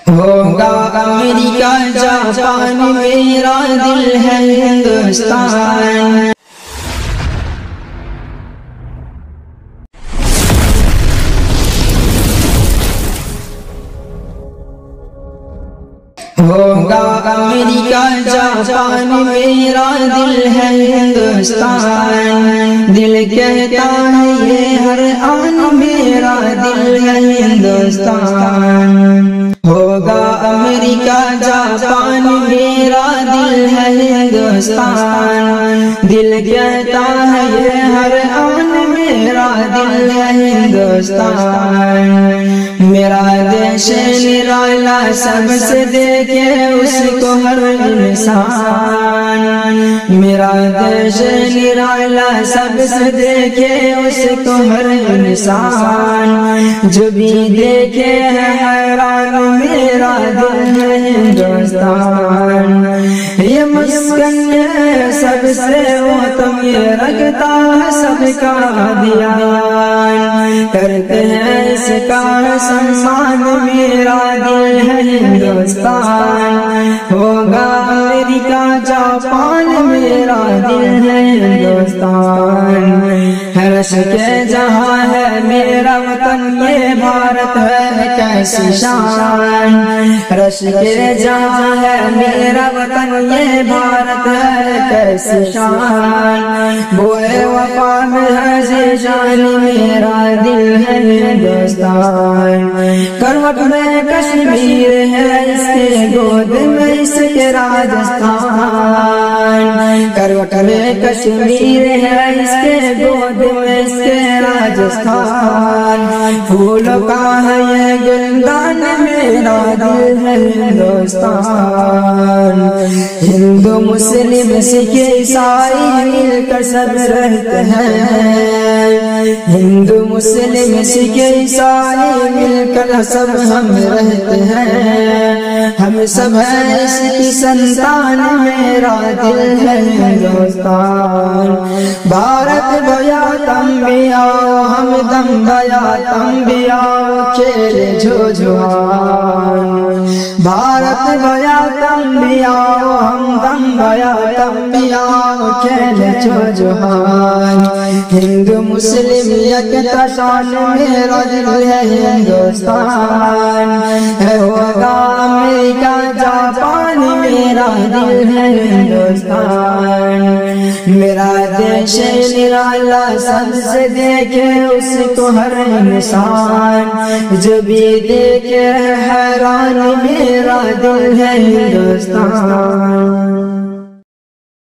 ہوگا امریکہ جاپان میرا دل ہے ہندوستان. ہوگا امریکہ جاپان میرا دل ہے ہندوستان. دل کہتا ہے یہ ہر آن میرا دل ہے ہندوستان. ہوگا امریکہ جاپان میرا دل ہے ہندوستان. دل کہتا ہے یہ ہر آن میرا دل ہے ہندوستان. میرا دیش نرالا سب سے دیکھے اس کو ہر انسان. میرا دیش نرالا سب سے دیکھے اس کو ہر انسان. جو بھی دیکھے ہے حیران میرا دل ہے ہندوستان. یہ مسکن ہے سب سے وہ تم یہ رکھتا ہے سب کا دھیان. کرتے ہیں اس کا سمان میرا دل ہے ہندوستان. ہوگا امریکہ جاپان میرا دل ہے ہندوستان. رش کے جہاں ہے میرا وطن یہ بھارت ہے کیسی شان. رش کے جہاں ہے میرا وطن یہ بھارت ہے کیسی شان. بوئے وفا میں ہے ذیشان میرا دل ہے ہندوستان. کروٹ میں کشمیر ہے اس کے گود میں اس کے راجستان. کروٹ میں کشمیر ہے اس کے گود میں اس کے راجستان. پھولوں کا ہے یہ گلدان میرا دل ہے ہندوستان. ہندو مسلم سکھ عیسائی مل کر سب رہتے ہیں. ہندو مسلم سکھ عیسائی مل کر سب ہم رہتے ہیں. ہم سب ہیں اس کی سنتان میرا دل ہے ہندوستان. بھارت بھیا تم بھی آؤ ہم دم بھیا تم بھی آؤ کھیلے جو جوان. بھارت بھیا تم بھی آؤ ہم دم بھیا تم بھی آؤ کھیلے جو جوان. ہندو مسلم یکتا شان میرا دل ہے ہندوستان. ہوگا امریکہ جاپان میرا دل ہے ہندوستان. میرا دیش نرالا سب سے دیکھے اس کو ہر انسان. جو بھی دیکھے حیران میرا دل ہے ہندوستان.